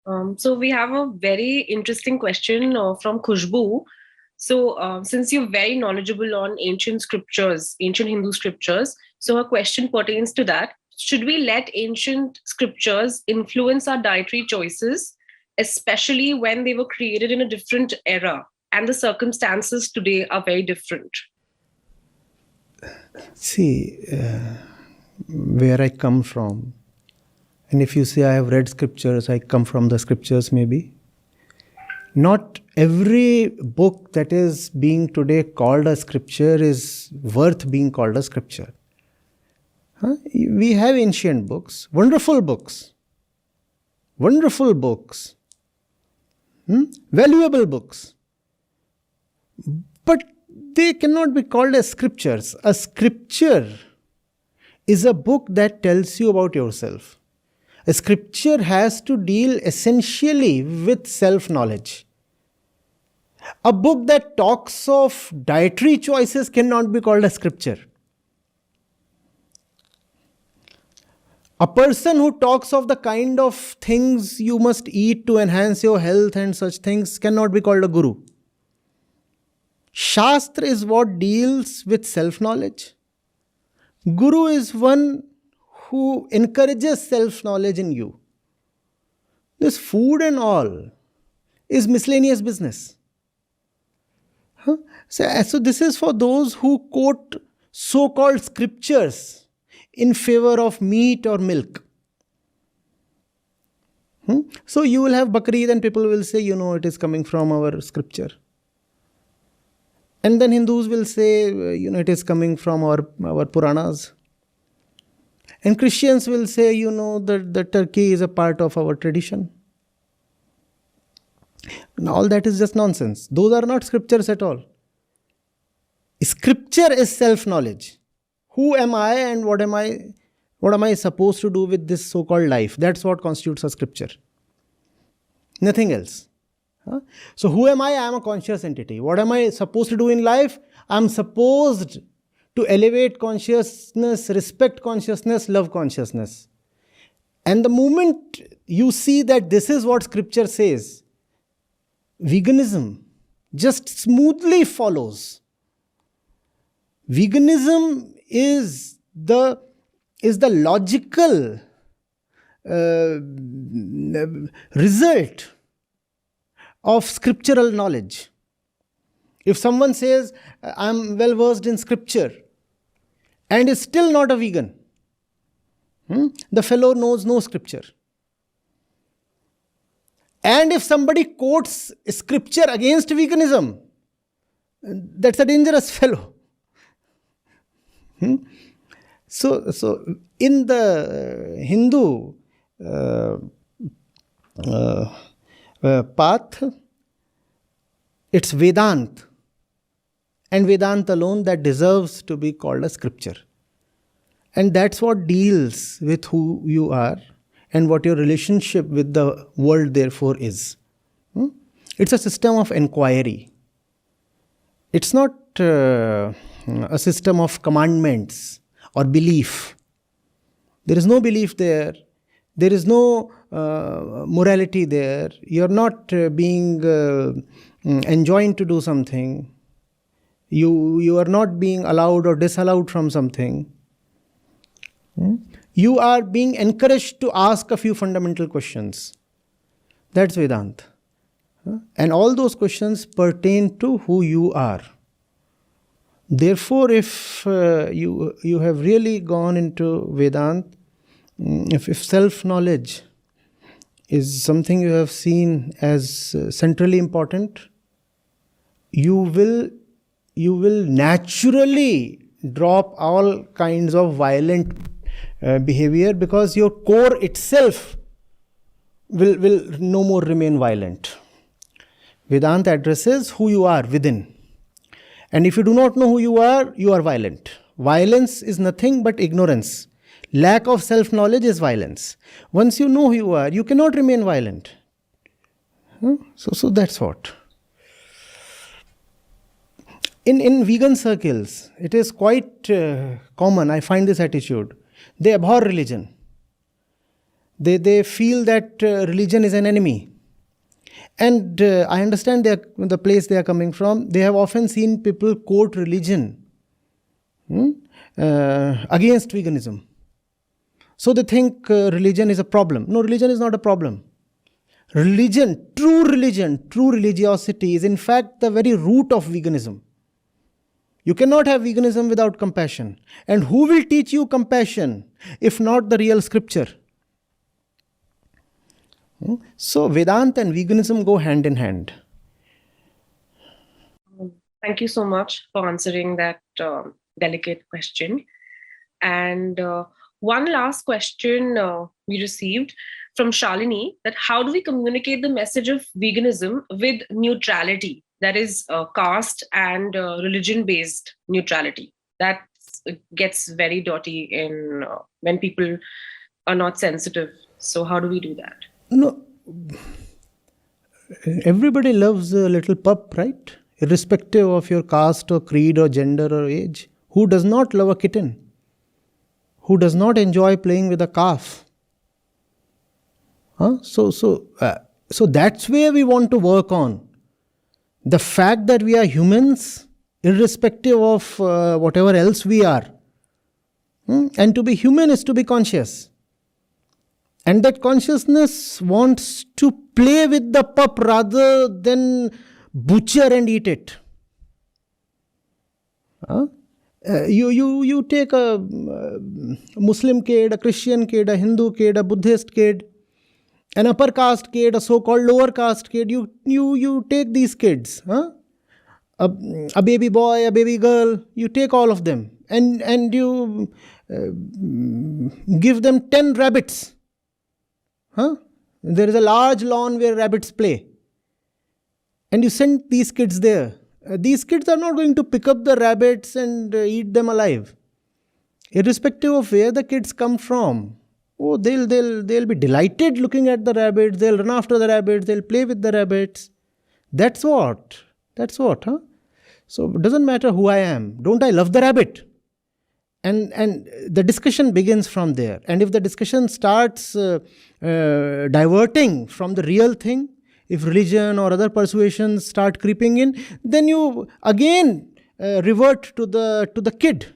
So we have a very interesting question from Khushbu. So since you're very knowledgeable on ancient scriptures, ancient Hindu scriptures, so a question pertains to that. Should we let ancient scriptures influence our dietary choices, especially when they were created in a different era and the circumstances today are very different? See, where I come from, and if you say I have read scriptures, I come from the scriptures maybe. Not every book that is being today called a scripture is worth being called a scripture. We have ancient books, wonderful books, valuable books, but they cannot be called as scriptures. A scripture is a book that tells you about yourself. A scripture has to deal essentially with self-knowledge. A book that talks of dietary choices cannot be called a scripture. A person who talks of the kind of things you must eat to enhance your health and such things cannot be called a guru. Shastra is what deals with self-knowledge. Guru is one who encourages self-knowledge in you. This food and all is miscellaneous business. So this is for those who quote so-called scriptures in favor of meat or milk. So you will have Bakrid and people will say, it is coming from our scripture. And then Hindus will say, it is coming from our Puranas. And Christians will say, that the turkey is a part of our tradition. And all that is just nonsense. Those are not scriptures at all. Scripture is self-knowledge. Who am I and what am I supposed to do with this so-called life? That's what constitutes a scripture. Nothing else. So who am I? I am a conscious entity. What am I supposed to do in life? I am supposed to elevate consciousness, respect consciousness, love consciousness. And the moment you see that this is what scripture says, veganism just smoothly follows. Veganism is the logical result of scriptural knowledge. If someone says, I am well versed in scripture and is still not a vegan, the fellow knows no scripture. And if somebody quotes scripture against veganism, that's a dangerous fellow. So in the Hindu path, it's Vedant, and Vedant alone that deserves to be called a scripture. And that's what deals with who you are and what your relationship with the world therefore is. It's a system of inquiry. It's not a system of commandments or belief. There is no belief there. There is no morality there. You're not being enjoined to do something. You are not being allowed or disallowed from something. You are being encouraged to ask a few fundamental questions. That's Vedanta. And all those questions pertain to who you are. Therefore, if you have really gone into Vedanta, if self-knowledge is something you have seen as centrally important, you will naturally drop all kinds of violent behavior, because your core itself will no more remain violent. Vedanta addresses who you are within. And if you do not know who you are violent. Violence is nothing but ignorance. Lack of self-knowledge is violence. Once you know who you are, you cannot remain violent. So that's what. In vegan circles, it is quite common, I find this attitude. They abhor religion. They feel that religion is an enemy. And I understand the place they are coming from. They have often seen people quote religion against veganism. So they think religion is a problem. No, religion is not a problem. Religion, true religiosity is in fact the very root of veganism. You cannot have veganism without compassion. And who will teach you compassion if not the real scripture? So Vedanta and veganism go hand in hand. Thank you so much for answering that delicate question. And one last question we received from Shalini, that how do we communicate the message of veganism with neutrality, that is caste and religion-based neutrality? That gets very dirty in when people are not sensitive. So how do we do that? No, everybody loves a little pup, right? Irrespective of your caste or creed or gender or age. Who does not love a kitten? Who does not enjoy playing with a calf? So that's where we want to work on. The fact that we are humans, irrespective of whatever else we are. And to be human is to be conscious. And that consciousness wants to play with the pup rather than butcher and eat it. You take a Muslim kid, a Christian kid, a Hindu kid, a Buddhist kid, an upper caste kid, a so-called lower caste kid. You take these kids, a baby boy, a baby girl. You take all of them and you give them 10 rabbits. There is a large lawn where rabbits play. And you send these kids there. These kids are not going to pick up the rabbits and eat them alive. Irrespective of where the kids come from. Oh, they'll be delighted looking at the rabbits. They'll run after the rabbits. They'll play with the rabbits. That's what. So it doesn't matter who I am. Don't I love the rabbit? And the discussion begins from there. And if the discussion starts diverting from the real thing, if religion or other persuasions start creeping in, then you again revert to the kid.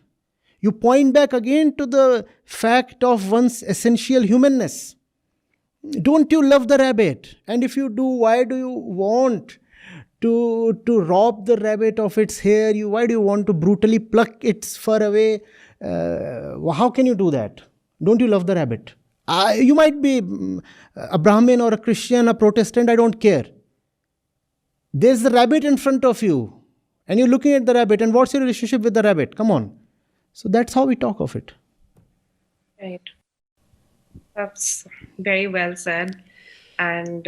You point back again to the fact of one's essential humanness. Don't you love the rabbit? And if you do, why do you want to rob the rabbit of its hair? Why do you want to brutally pluck its fur away? How can you do that? Don't you love the rabbit? You might be a Brahmin or a Christian, a Protestant, I don't care. There's the rabbit in front of you and you're looking at the rabbit, and what's your relationship with the rabbit? Come on. So that's how we talk of it. Right. That's very well said. And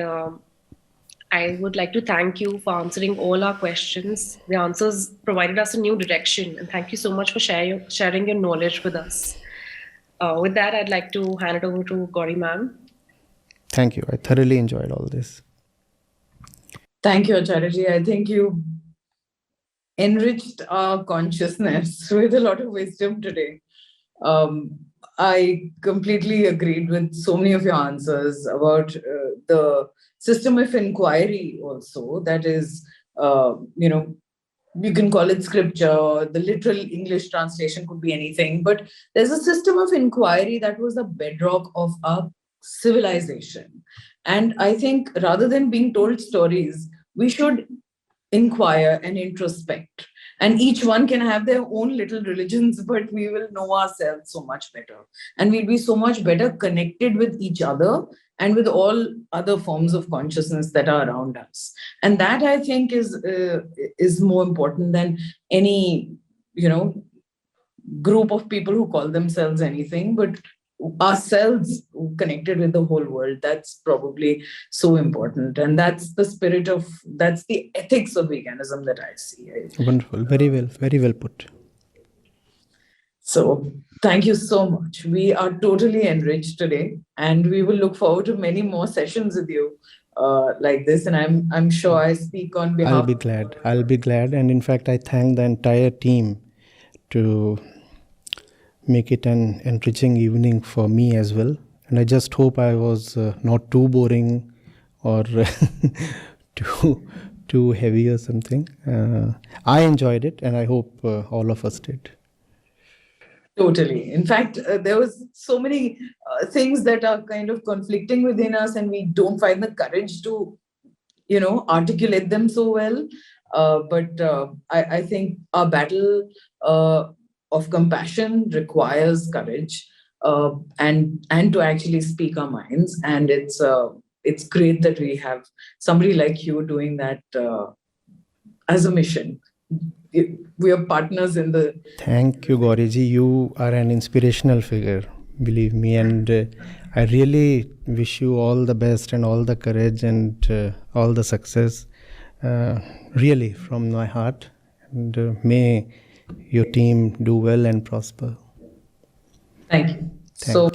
I would like to thank you for answering all our questions. The answers provided us a new direction. And thank you so much for sharing your knowledge with us. With that, I'd like to hand it over to Gauri ma'am. Thank you. I thoroughly enjoyed all this. Thank you, Acharya ji. I think you enriched our consciousness with a lot of wisdom today. I completely agreed with so many of your answers about the system of inquiry also. That is, you can call it scripture, the literal English translation could be anything, but there's a system of inquiry that was the bedrock of our civilization. And I think rather than being told stories, we should inquire and introspect. And each one can have their own little religions, but we will know ourselves so much better. And we'll be so much better connected with each other and with all other forms of consciousness that are around us. And that, I think, is more important than any, group of people who call themselves anything, but ourselves connected with the whole world. That's probably so important. And that's that's the ethics of veganism that I see. Wonderful. Very well put. So thank you so much. We are totally enriched today, and we will look forward to many more sessions with you like this. And I'm sure I speak on behalf. I'll be glad. And in fact, I thank the entire team to make it an enriching evening for me as well. And I just hope I was not too boring or too heavy or something. I enjoyed it, and I hope all of us did. Totally. In fact, there was so many things that are kind of conflicting within us, and we don't find the courage to, articulate them so well. But I think our battle of compassion requires courage, and to actually speak our minds. And it's great that we have somebody like you doing that as a mission. We are partners in the. Thank you, Gauriji. You are an inspirational figure, believe me, and I really wish you all the best and all the courage and all the success, really from my heart. And may your team do well and prosper. Thank you so